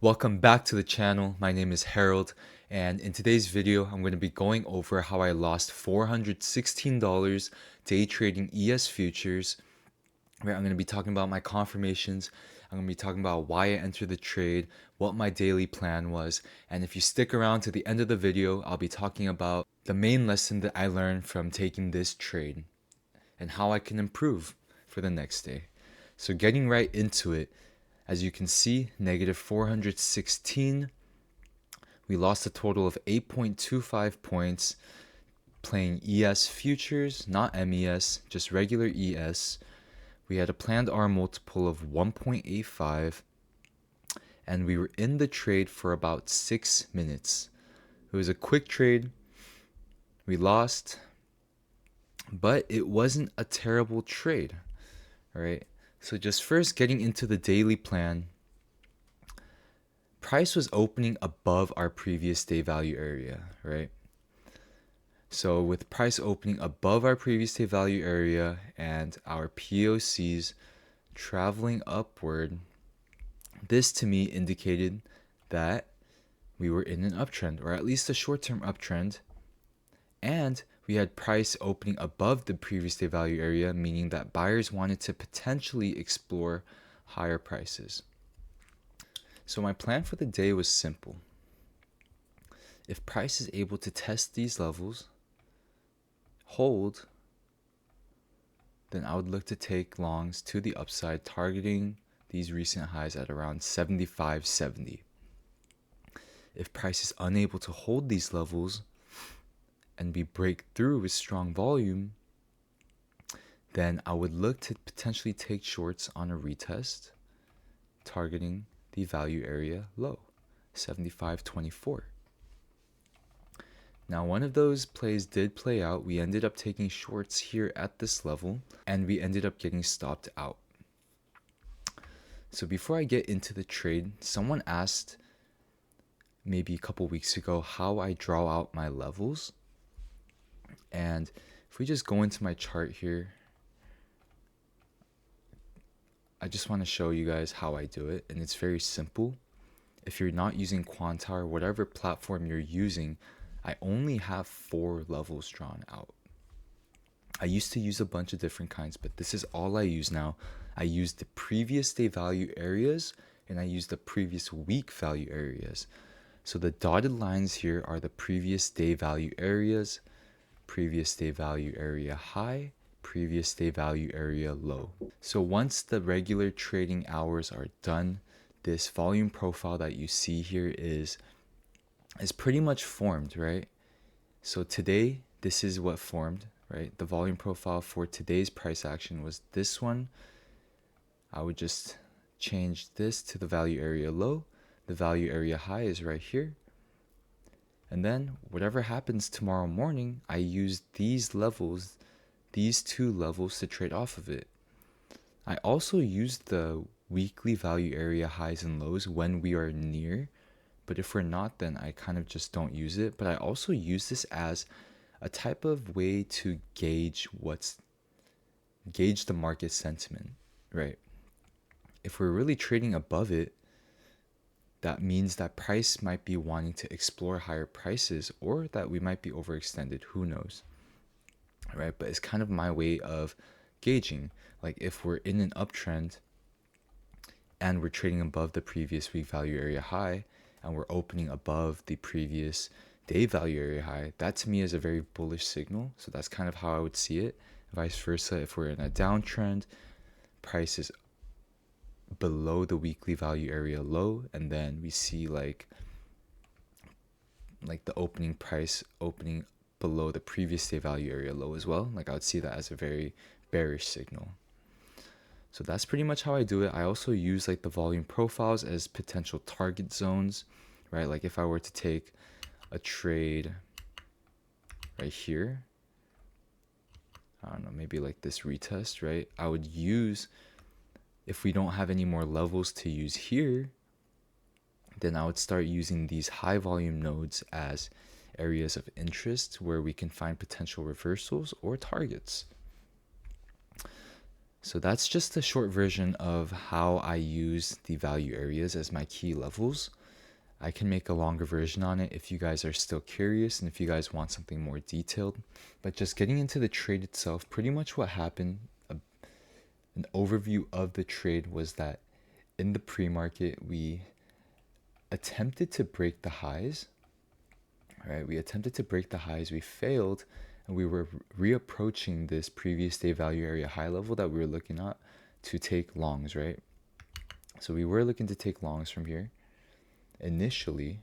Welcome back to the channel. My name is Harold, and in today's video, I'm going to be going over how I lost $416 day trading ES futures. Right, I'm going to be talking about my confirmations. I'm going to be talking about why I entered the trade, what my daily plan was, and if you stick around to the end of the video, I'll be talking about the main lesson that I learned from taking this trade and how I can improve for the next day. So getting right into it, as you can see, negative 416. We lost a total of 8.25 points playing ES futures, not MES, just regular ES. We had a planned R multiple of 1.85, and we were in the trade for about 6 minutes. It was a quick trade. We lost, but it wasn't a terrible trade. All right. So just first getting into the daily plan. Price was opening above our previous day value area, right? So with price opening above our previous day value area and our POCs traveling upward, this to me indicated that we were in an uptrend, or at least a short-term uptrend, and we had price opening above the previous day value area, meaning that buyers wanted to potentially explore higher prices. So my plan for the day was simple. If price is able to test these levels, hold, then I would look to take longs to the upside, targeting these recent highs at around 75.70. If price is unable to hold these levels and we break through with strong volume, then I would look to potentially take shorts on a retest, targeting the value area low, 75.24. Now, one of those plays did play out. We ended up taking shorts here at this level, and we ended up getting stopped out. So before I get into the trade, someone asked maybe a couple weeks ago how I draw out my levels. And if we just go into my chart here, I just want to show you guys how I do it, and it's very simple. If you're not using Quantile or whatever platform you're using, I only have 4 levels drawn out. I used to use a bunch of different kinds, but this is all I use now. I use the previous day value areas, and I use the previous week value areas. So the dotted lines here are the previous day value areas, previous day value area high, previous day value area low. So once the regular trading hours are done, this volume profile that you see here is pretty much formed, right? So today, this is what formed, right? The volume profile for today's price action was this one. I would just change this to the value area low. The value area high is right here. And then whatever happens tomorrow morning, I use these levels, these 2 levels to trade off of it. I also use the weekly value area highs and lows when we are near, but if we're not, then I kind of just don't use it. But I also use this as a type of way to gauge the market sentiment, right? If we're really trading above it, that means that price might be wanting to explore higher prices, or that we might be overextended, who knows, right? But it's kind of my way of gauging, like if we're in an uptrend and we're trading above the previous week value area high, and we're opening above the previous day value area high, that to me is a very bullish signal. So that's kind of how I would see it. Vice versa, if we're in a downtrend, price is below the weekly value area low, and then we see like the opening price opening below the previous day value area low as well, like I would see that as a very bearish signal. So that's pretty much how I do it. I also use like the volume profiles as potential target zones, right? Like if I were to take a trade right here, I don't know, maybe like this retest, right? I would use, if we don't have any more levels to use here, then I would start using these high volume nodes as areas of interest where we can find potential reversals or targets. So that's just a short version of how I use the value areas as my key levels. I can make a longer version on it if you guys are still curious and if you guys want something more detailed. But just getting into the trade itself, pretty much what happened, an overview of the trade was that in the pre-market, we attempted to break the highs, right? We attempted to break the highs, we failed, and we were reapproaching this previous day value area high level that we were looking at to take longs, right? So we were looking to take longs from here initially,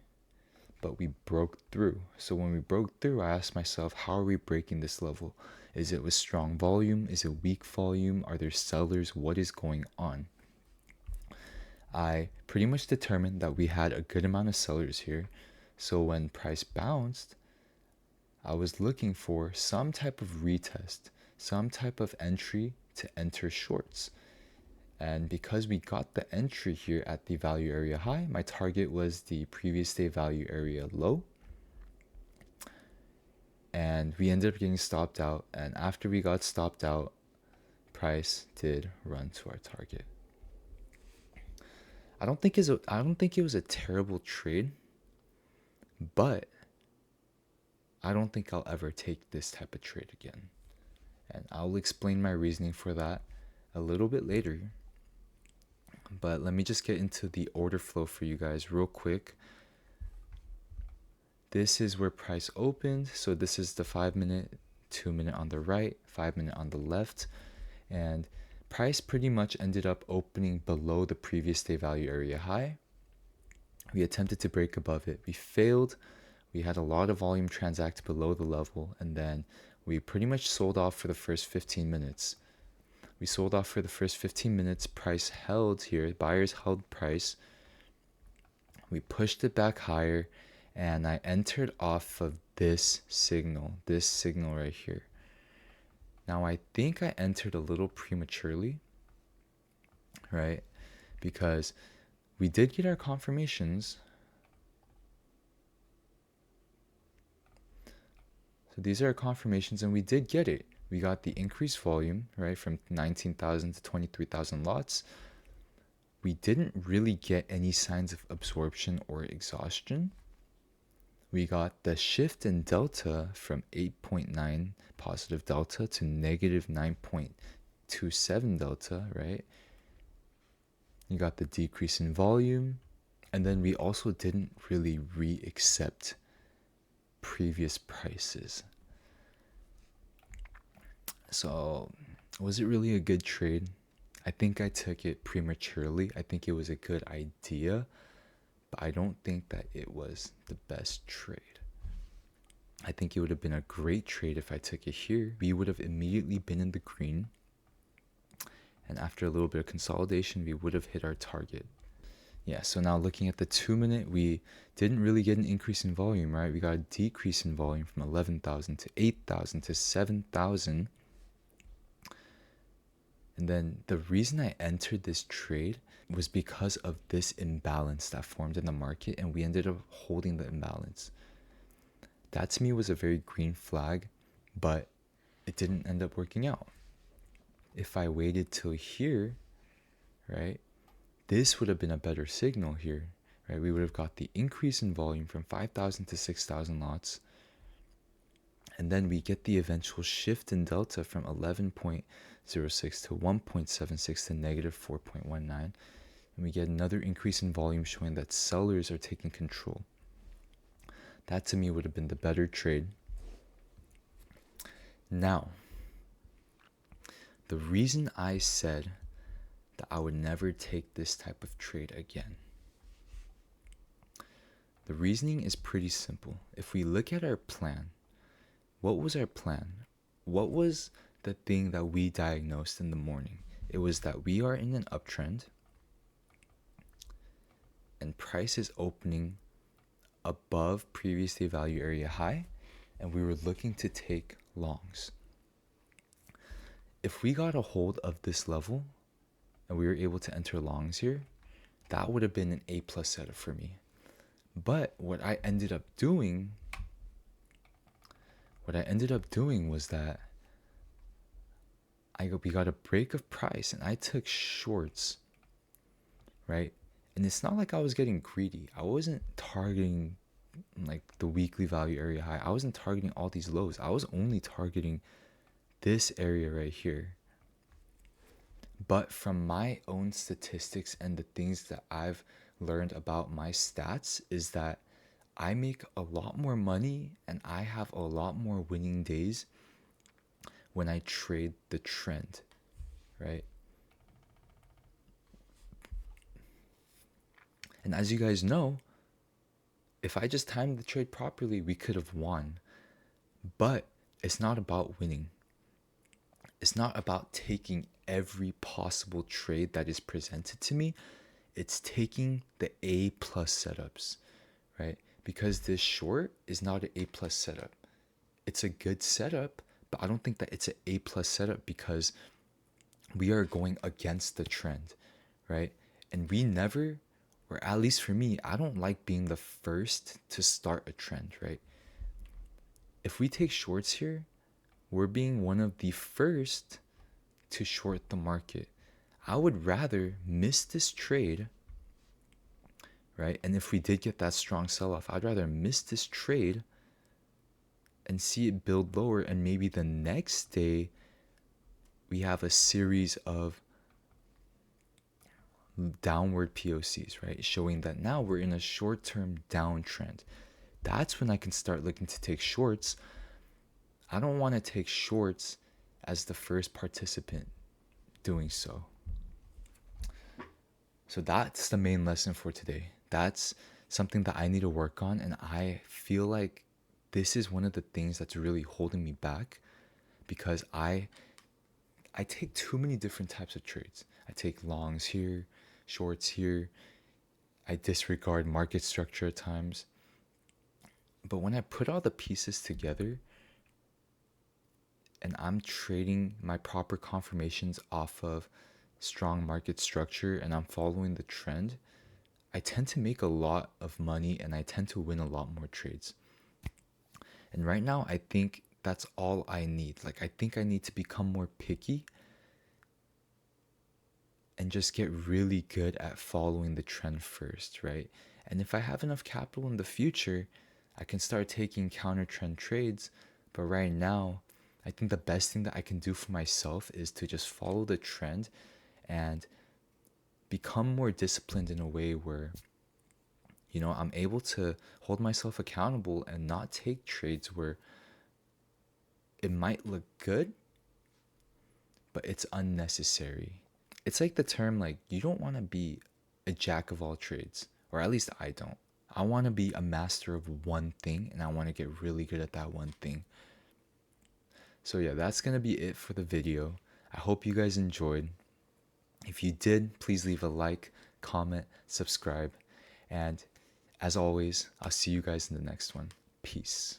but we broke through. So when we broke through, I asked myself, how are we breaking this level? Is it with strong volume? Is it weak volume? Are there sellers? What is going on? I pretty much determined that we had a good amount of sellers here. So when price bounced, I was looking for some type of retest, some type of entry to enter shorts. And because we got the entry here at the value area high, my target was the previous day value area low. And we ended up getting stopped out. And after we got stopped out, price did run to our target. I don't think it was a terrible trade, but I don't think I'll ever take this type of trade again. And I'll explain my reasoning for that a little bit later. But let me just get into the order flow for you guys real quick. This is where price opened. So this is the 5 minute, 2 minute on the right, 5 minute on the left. And price pretty much ended up opening below the previous day value area high. We attempted to break above it. We failed. We had a lot of volume transact below the level. And then we pretty much sold off for the first 15 minutes. We sold off for the first 15 minutes. Price held here. Buyers held price. We pushed it back higher. And I entered off of this signal right here. Now, I think I entered a little prematurely, right? Because we did get our confirmations. So these are our confirmations, and we did get it. We got the increased volume, right, from 19,000 to 23,000 lots. We didn't really get any signs of absorption or exhaustion. We got the shift in delta from 8.9 positive delta to negative 9.27 delta, right? You got the decrease in volume. And then we also didn't really re-accept previous prices. So was it really a good trade? I think I took it prematurely. I think it was a good idea, but I don't think that it was the best trade. I think it would have been a great trade if I took it here. We would have immediately been in the green. And after a little bit of consolidation, we would have hit our target. Yeah, so now looking at the 2 minute, we didn't really get an increase in volume, right? We got a decrease in volume from 11,000 to 8,000 to 7,000. And then the reason I entered this trade was because of this imbalance that formed in the market, and we ended up holding the imbalance. That to me was a very green flag, but it didn't end up working out. If I waited till here, right, this would have been a better signal here, right? We would have got the increase in volume from 5,000 to 6,000 lots. And then we get the eventual shift in delta from 11.06 to 1.76 to negative 4.19. And we get another increase in volume showing that sellers are taking control. That to me would have been the better trade. Now, the reason I said that I would never take this type of trade again, the reasoning is pretty simple. If we look at our plan, what was our plan? What was the thing that we diagnosed in the morning? It was that we are in an uptrend and price is opening above previous day value area high, and we were looking to take longs. If we got a hold of this level and we were able to enter longs here, that would have been an A+ setup for me. But what I ended up doing was that we got a break of price and I took shorts, right? And it's not like I was getting greedy. I wasn't targeting like the weekly value area high. I wasn't targeting all these lows. I was only targeting this area right here. But from my own statistics and the things that I've learned about my stats is that I make a lot more money and I have a lot more winning days when I trade the trend, right? And as you guys know, if I just timed the trade properly, we could have won. But it's not about winning. It's not about taking every possible trade that is presented to me. It's taking the A plus setups, right? Because this short is not an A plus setup. It's a good setup, but I don't think that it's an A plus setup because we are going against the trend, right? And we never, or at least for me, I don't like being the first to start a trend, right? If we take shorts here, we're being one of the first to short the market. I would rather miss this trade, right? And if we did get that strong sell off, I'd rather miss this trade and see it build lower. And maybe the next day we have a series of downward POCs, right? Showing that now we're in a short term downtrend. That's when I can start looking to take shorts. I don't want to take shorts as the first participant doing so. So that's the main lesson for today. That's something that I need to work on. And I feel like this is one of the things that's really holding me back because I take too many different types of trades. I take longs here, shorts here. I disregard market structure at times. But when I put all the pieces together and I'm trading my proper confirmations off of strong market structure and I'm following the trend, I tend to make a lot of money and I tend to win a lot more trades. And right now, I think that's all I need. Like, I think I need to become more picky and just get really good at following the trend first, right? And if I have enough capital in the future, I can start taking counter trend trades. But right now, I think the best thing that I can do for myself is to just follow the trend and become more disciplined in a way where, you know, I'm able to hold myself accountable and not take trades where it might look good, but it's unnecessary. It's like the term, like, you don't want to be a jack of all trades, or at least I don't. I want to be a master of one thing and I want to get really good at that one thing. So yeah, that's going to be it for the video. I hope you guys enjoyed. If you did, please leave a like, comment, subscribe, and as always, I'll see you guys in the next one. Peace.